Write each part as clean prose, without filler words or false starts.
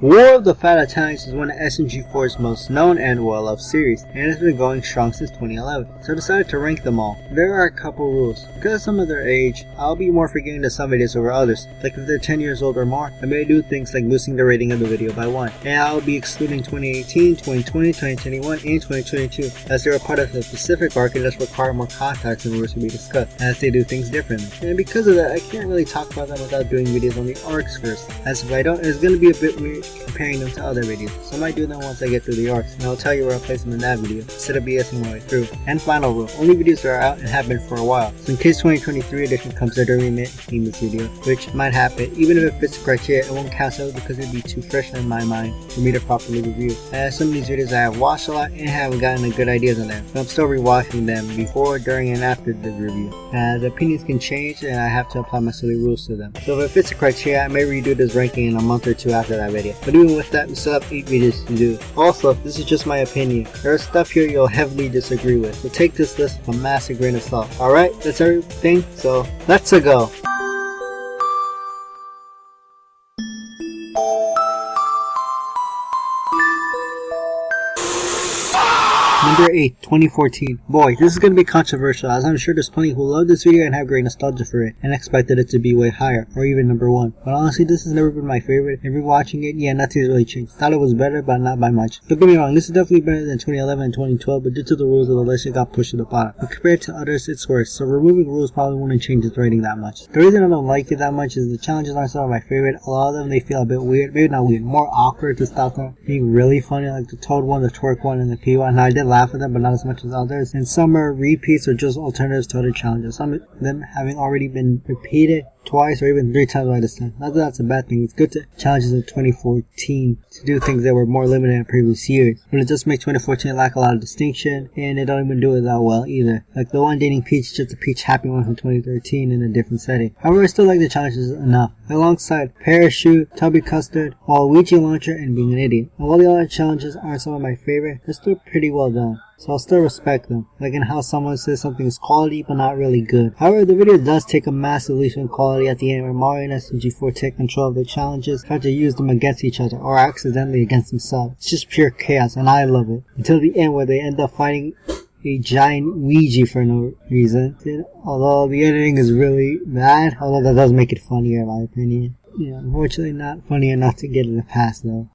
War of the Fat Italians is one of smg4's most known and well-loved series, and has been going strong since 2011, so I decided to rank them all. There are a couple rules. Because of some of their age, I'll be more forgiving to some videos over others, like if they're 10 years old or more, I may do things like boosting the rating of the video by 1, and I'll be excluding 2018, 2020, 2021, and 2022, as they are part of a specific arc and thus require more context and rules to be discussed, as they do things differently. And because of that, I can't really talk about them without doing videos on the arcs first, as if I don't, it's going to be a bit weird comparing them to other videos, so I might do them once I get through the arcs, and I'll tell you where I'll place them in that video, instead of BSing my way through. And final rule, only videos that are out and have been for a while, so in case 2023 edition comes out during making this video, which might happen, even if it fits the criteria, it won't count out because it'd be too fresh in my mind for me to properly review. As some of these videos I have watched a lot and haven't gotten a good ideas on them, but I'm still rewatching them before, during, and after the review. The opinions can change and I have to apply my silly rules to them. So if it fits the criteria, I may redo this ranking in a month or two after that video. But even with that, we still have 8 videos to do. Also, this is just my opinion. There is stuff here you'll heavily disagree with, so take this list with a massive grain of salt. Alright, that's everything, so let's go. Number 8, 2014. Boy, this is going to be controversial, as I'm sure there's plenty who love this video and have great nostalgia for it, and expected it to be way higher, or even number 1. But honestly, this has never been my favorite, and rewatching it, yeah, nothing's really changed. Thought it was better, but not by much. Don't get me wrong, this is definitely better than 2011 and 2012, but due to the rules of the list, it got pushed to the bottom. But compared to others, it's worse, so removing rules probably wouldn't change its rating that much. The reason I don't like it that much is the challenges aren't some of my favorite. A lot of them, they feel a bit weird, maybe not weird, more awkward to stop them being really funny, like the Toad one, the Twerk one, and the P one. Now, I did laugh at them, but not as much as others, and some are repeats or just alternatives to other challenges, some of them having already been repeated twice or even 3 times by this time. Not that that's a bad thing, it's good to challenges in 2014 to do things that were more limited in previous years, but it just makes 2014 lack a lot of distinction, and they don't even do it that well either. Like the one dating Peach, just a Peach Happy one from 2013 in a different setting. However, I still like the challenges enough, alongside Parachute, Tubby Custard, Waluigi Launcher, and Being an Idiot. And while the other challenges aren't some of my favorite, they're still pretty well done, so I'll still respect them, like in how someone says something is quality but not really good. However, the video does take a massive leap in quality at the end where Mario and smg4 take control of the challenges, try to use them against each other or accidentally against themselves. It's just pure chaos and I love it. Until the end where they end up fighting a giant Ouija for no reason. Although the editing is really bad, although that does make it funnier in my opinion. Yeah, unfortunately not funny enough to get it a pass though.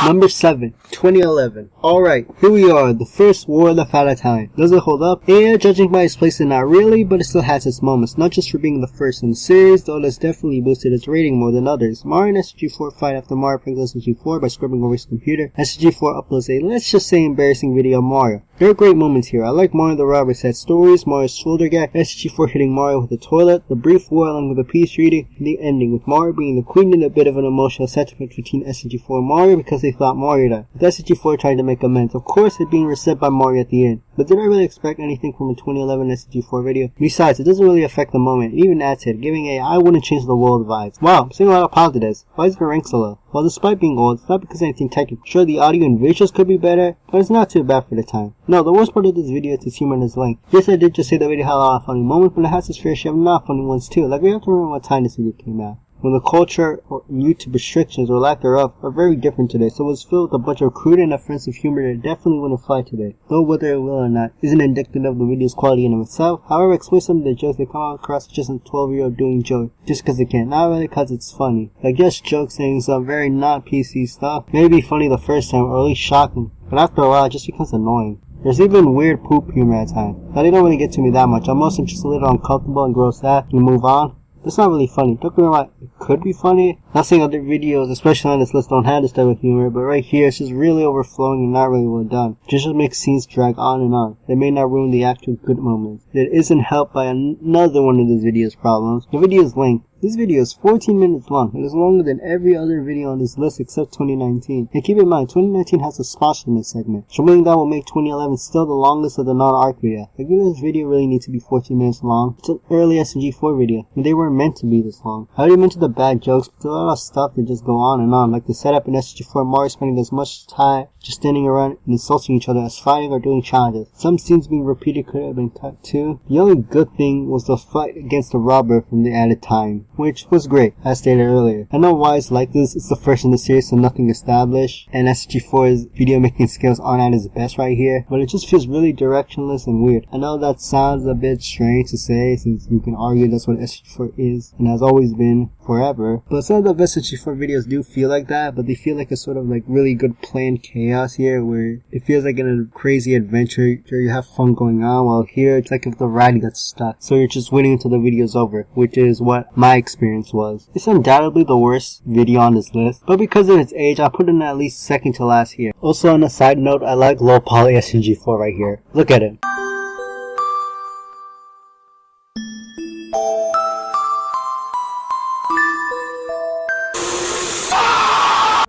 Number 7, 2011. Alright, here we are, the first War of the Fat Italian. Does it hold up? Yeah, judging by its placement, not really, but it still has its moments, not just for being the first in the series, though it's definitely boosted its rating more than others. Mario and smg4 fight after Mario pranks smg4 by scrubbing over his computer. smg4 uploads a, let's just say, embarrassing video of Mario. There are great moments here. I like Mario the robber set stories, Mario's shoulder gag, smg4 hitting Mario with the toilet, the brief war along with the peace treaty, and the ending, with Mario being the queen and a bit of an emotional sentiment between smg4 and Mario because they thought Mario died, with smg4 trying to make amends, of course it being reset by Mario at the end. But did I really expect anything from a 2011 smg4 video? Besides, it doesn't really affect the moment, it even adds to it, giving a I wouldn't change the world vibes. Wow, I'm seeing a lot of positives. Why is it ranked so low? Well, despite being old, it's not because anything technical. Sure, the audio and visuals could be better, but it's not too bad for the time. No, the worst part of this video is its humor and its length. Yes, I did just say the video had a lot of funny moments, but it has its fair share of not funny ones too. Like, we have to remember what time this video came out, when the culture or YouTube restrictions or lack thereof are very different today, so it was filled with a bunch of crude and offensive humor that definitely wouldn't fly today, though whether it will or not isn't indicative of the video's quality in of itself. However, explain some of the jokes that come out across just a 12-year-old doing jokes just because they can, not really because it's funny. Like, just jokes saying some very not PC stuff may be funny the first time or at least shocking, but after a while it just becomes annoying. There's even weird poop humor at times. Now, they don't really get to me that much. I'm mostly just a little uncomfortable and grossed out and move on. It's not really funny. Don't get me wrong, it could be funny. Not saying other videos, especially on this list, don't have this type of humor, but right here it's just really overflowing and not really well done. Just makes scenes drag on and on. They may not ruin the actual good moments. It isn't helped by another one of this video's problems. The video's length. This video is 14 minutes long. It is longer than every other video on this list except 2019. And keep in mind, 2019 has a sponsorship segment, so meaning that will make 2011 still the longest of the non-arc video. I think this video really needs to be 14 minutes long. It's an early smg4 video, and they weren't meant to be this long. I already mentioned the bad jokes, but there's a lot of stuff that just go on and on, like the setup in smg4, Mario spending as much time just standing around and insulting each other as fighting or doing challenges. Some scenes being repeated could have been cut too. The only good thing was the fight against the robber from the added time, which was great, as stated earlier. I know why it's like this. It's the first in the series, so nothing established, and smg4's video making skills aren't at its best right here, but it just feels really directionless and weird. I know that sounds a bit strange to say, since you can argue that's what smg4 is and has always been forever, but some of the smg4 videos do feel like that, but they feel like a sort of like really good planned chaos here, where it feels like in a crazy adventure where you have fun going on, while here it's like if the ride got stuck, so you're just waiting until the video's over, which is what my experience was. It's undoubtedly the worst video on this list, but because of its age, I put it in at least second to last here. Also, on a side note, I like low poly smg4 right here. Look at it.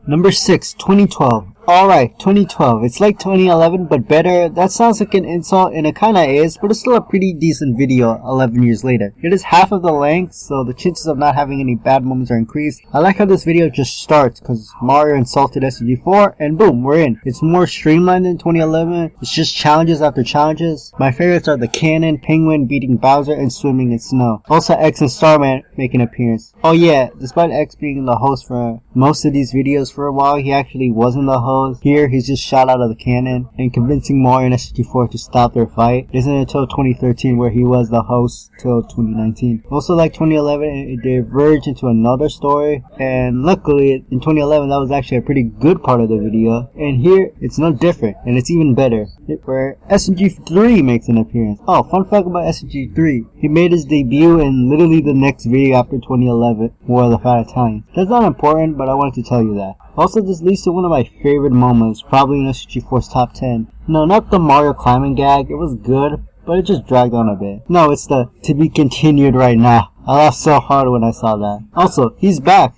Number 6, 2012. Alright, 2012. It's like 2011, but better. That sounds like an insult, and it kinda is, but it's still a pretty decent video 11 years later. It is half of the length, so the chances of not having any bad moments are increased. I like how this video just starts, cause Mario insulted smg4, and boom, we're in. It's more streamlined than 2011. It's just challenges after challenges. My favorites are the cannon, Penguin beating Bowser, and swimming in snow. Also, X and Starman make an appearance. Oh yeah, despite X being the host for most of these videos for a while, he actually wasn't the host. Here, he's just shot out of the cannon and convincing Mario and smg4 to stop their fight. It isn't until 2013 where he was the host till 2019. Also, like 2011, it diverged into another story, and luckily in 2011 that was actually a pretty good part of the video, and here it's no different, and it's even better, where smg3 makes an appearance. Oh, fun fact about smg3, he made his debut in literally the next video after 2011, War of the Fat Italians. That's not important, but I wanted to tell you that. Also, this leads to one of my favorite moments, probably in smg4's top 10. No, not the Mario climbing gag, it was good, but it just dragged on a bit. No, it's the "to be continued" right now. I laughed so hard when I saw that. Also, he's back.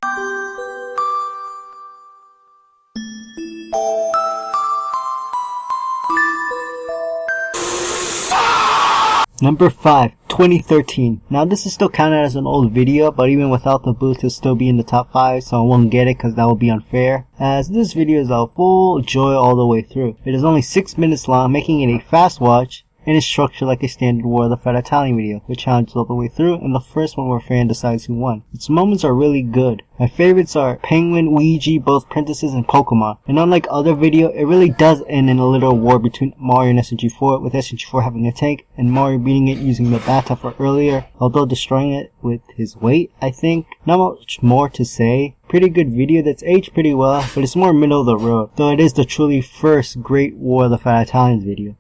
Number 5, 2013. Now this is still counted as an old video, but even without the boost it'll still be in the top 5, so I won't get it because that would be unfair, as this video is a full joy all the way through. It is only 6 minutes long, making it a fast watch, and is structured like a standard War of the Fat Italian video, with challenges all the way through, and the first one where fan decides who won. Its moments are really good. My favorites are Penguin, Luigi, both princesses, and Pokemon. And unlike other video, it really does end in a little war between Mario and smg4, with smg4 having a tank, and Mario beating it using the bathtub for earlier, although destroying it with his weight, I think. Not much more to say. Pretty good video that's aged pretty well, but it's more middle of the road, though it is the truly first great War of the Fat Italians video.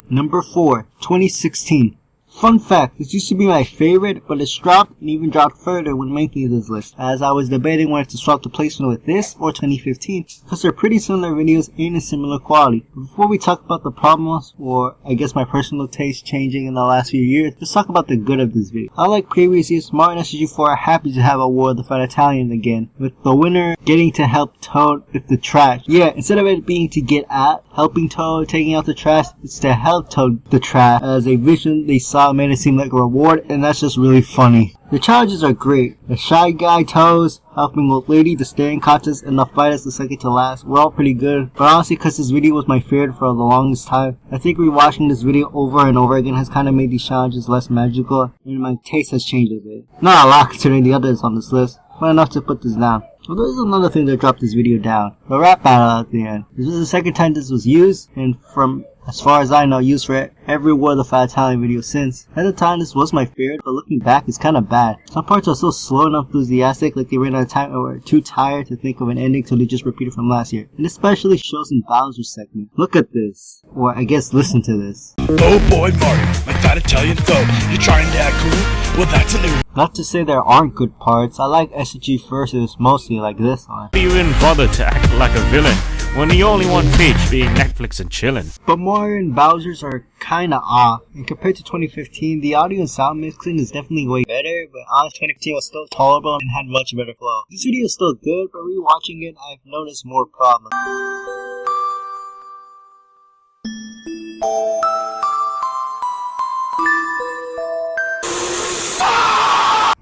Number 4, 2016. Fun fact, this used to be my favorite, but it's dropped and even dropped further when making this list, as I was debating whether to swap the placement with this or 2015, because they're pretty similar videos and in similar quality. But before we talk about the problems, or I guess my personal taste changing in the last few years, let's talk about the good of this video. Unlike previous years, Mario and smg4 are happy to have a War of the Fat Italian again, with the winner getting to help Toad with the trash. Yeah, instead of it being to get at helping Toad taking out the trash, it's to help Toad the trash, as a vision they saw made it seem like a reward, and that's just really funny. The challenges are great. The Shy Guy Toes, helping Old Lady, the Staring Contest, and the fight as the second to last were all pretty good. But honestly, because this video was my favorite for the longest time, I think rewatching this video over and over again has kind of made these challenges less magical, and my taste has changed a bit. Not a lot considering the others on this list, but enough to put this down. Well, there's another thing that dropped this video down. The rap battle at the end. This was the second time this was used, and from as far as I know, used for every War of the Fat Italian video since. At the time, this was my favorite, but looking back, it's kinda bad. Some parts are so slow and enthusiastic, like they ran out of time or were too tired to think of an ending, so they just repeated from last year. And especially shows in Bowser's segment. Look at this. Or I guess listen to this. Oh boy, Mario, my fat Italian foe. You trying to act cool? Well, that's a new. Not to say there aren't good parts. I like SG versus mostly like this one. You even bother to act like a villain when the only one bitch being Netflix and chillin'. But Mario and Bowser's are kinda off, and compared to 2015, the audio and sound mixing is definitely way better, but honestly 2015 was still tolerable and had much better flow. This video is still good, but rewatching it, I've noticed more problems.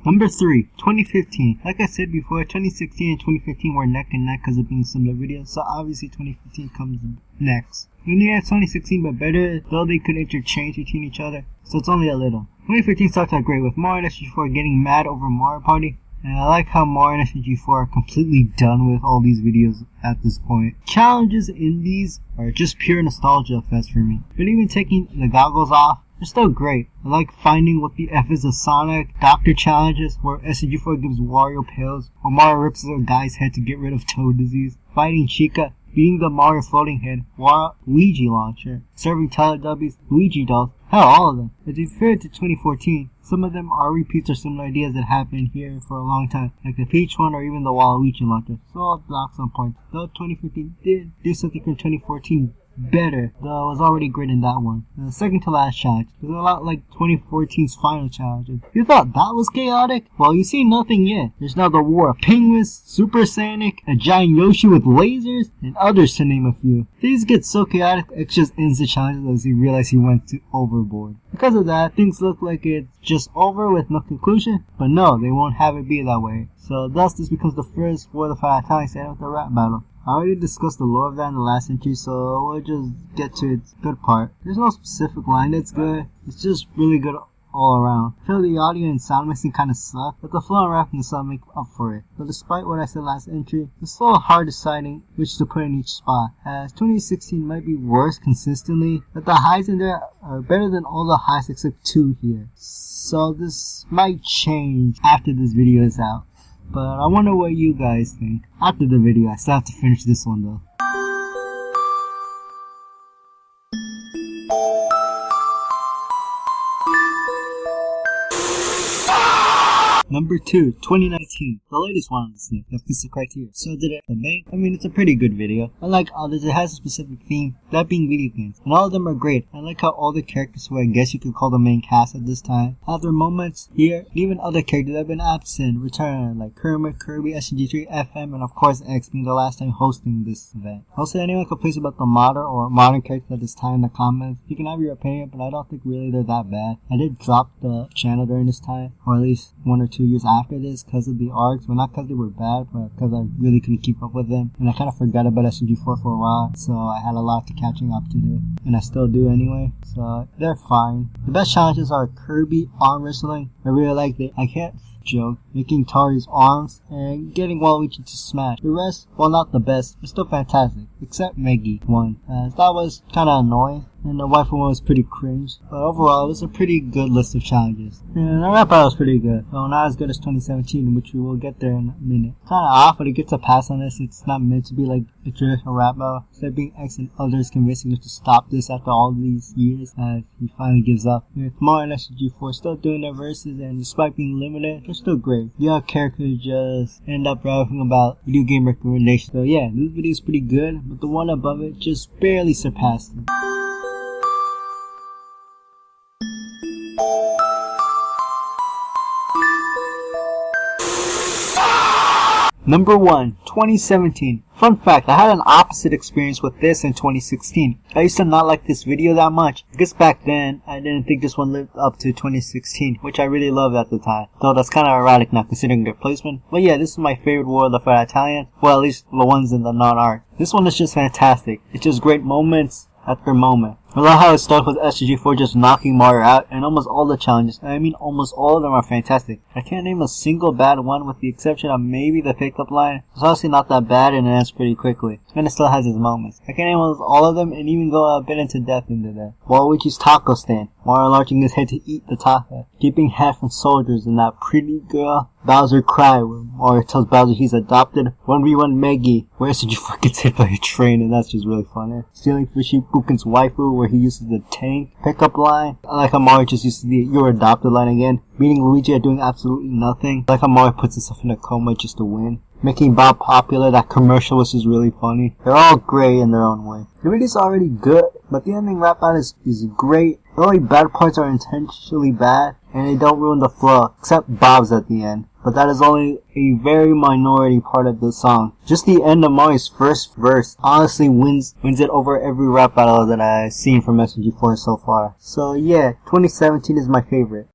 Number 3, 2015. Like I said before, 2016 and 2015 were neck and neck because of being similar videos, so obviously 2015 comes next. And yeah, 2016 but better, though they could interchange between each other, so it's only a little. 2015 starts out great with Mario and SMG4 getting mad over Mario Party, and I like how Mario and SMG4 are completely done with all these videos at this point. Challenges in these are just pure nostalgia fest for me, but even taking the goggles off, they're still great. I like finding what the F is of Sonic, Doctor challenges where SMG4 gives Wario pills, or Mario rips a guy's head to get rid of Toad disease, fighting Chica, beating the Mario floating head, Luigi launcher, serving Teletubbies, Luigi dolls, hell, all of them. As compared to 2014, some of them are repeats or similar ideas that happened here for a long time, like the Peach one or even the Waluigi launcher, so I'll block some points. Though 2015 did do something from 2014 better, though I was already great in that one. The second to last challenge was a lot like 2014's final challenges. You thought that was chaotic? Well, you see nothing yet. There's now the War of Penguins, Super Sonic, a giant Yoshi with lasers, and others to name a few. Things get so chaotic, X just ends the challenges as he realized he went overboard. Because of that, things look like it's just over with no conclusion, but no, they won't have it be that way. So thus this becomes the first War of the Five Italians end with the rap battle. I already discussed the lore of that in the last entry, so we'll just get to its good part. There's no specific line that's good, it's just really good all around. I feel the audio and sound mixing kinda suck, but the flow and rapping and sound make up for it. But despite what I said last entry, it's still hard deciding which to put in each spot, as 2016 might be worse consistently, but the highs in there are better than all the highs except 2 here. So this might change after this video is out. But I wonder what you guys think. After the video, I still have to finish this one though. Number 2, 2019. The latest one on this list that fits the criteria. So did it make? I mean, it's a pretty good video. Unlike others, it has a specific theme, that being video games. And all of them are great. I like how all the characters, who I guess you could call the main cast at this time, have their moments here. And even other characters that have been absent return, like Kermit, Kirby, SMG3, FM, and of course X being the last time hosting this event. Also, anyone complains about the modern characters at this time in the comments, you can have your opinion, but I don't think really they're that bad. I did drop the channel during this time, or at least 1 or 2 years after this because of the arcs. Well, not because they were bad, but because I really couldn't keep up with them, and I kind of forgot about SMG4 for a while, so I had a lot to catching up to do, and I still do anyway, so they're fine. The best challenges are Kirby arm wrestling. I really like it. I can't joke, making Tari's arms and getting Waluigi to smash. The rest, while not the best, are still fantastic, except Meggy one, as that was kinda annoying, and the waifu one was pretty cringe, but overall it was a pretty good list of challenges. And the rap battle was pretty good, though not as good as 2017, which we will get there in a minute. Kinda off, but it gets a pass on this. It's not meant to be like a traditional rap battle, instead being X and others convincing him to stop this after all these years, as he finally gives up. With Mario and SMG4 still doing their verses, and despite being limited, they're still great. The other characters just end up rapping about video game recommendations. So yeah, this video is pretty good, but the one above it just barely surpassed it. Number 1, 2017. Fun fact, I had an opposite experience with this in 2016. I used to not like this video that much. I guess back then, I didn't think this one lived up to 2016, which I really loved at the time. Though that's kinda erratic now considering their placement. But yeah, this is my favorite War of the Five Italians. Well, at least the ones in the non-art. This one is just fantastic. It's just great moments after moment. I love how it starts with SMG4 just knocking Mario out, and almost all the challenges, and I mean almost all of them, are fantastic. I can't name a single bad one with the exception of maybe the pickup line. It's honestly not that bad and it ends pretty quickly. And it still has its moments. I can't name almost all of them and even go a bit into depth into that. Waluigi's taco stand, Mario launching his head to eat the taco, keeping head from soldiers, and that pretty girl Bowser cry where Mario tells Bowser he's adopted. 1v1 Meggy, where SMG4 gets hit by a train, and that's just really funny. Stealing Fishy Pukin's waifu, where where he uses the tank pickup line. I like how Mario just uses the "you're adopted" line again, beating Luigi at doing absolutely nothing. I like how Mario puts himself in a coma just to win. Making Bob popular, that commercial was just really funny. They're all great in their own way. The video's already good, but the ending rap battle is great. The only bad parts are intentionally bad, and they don't ruin the flow, except Bob's at the end. But that is only a very minority part of the song. Just the end of Mario's first verse honestly wins it over every rap battle that I've seen from smg4 so far. So yeah, 2017 is my favorite.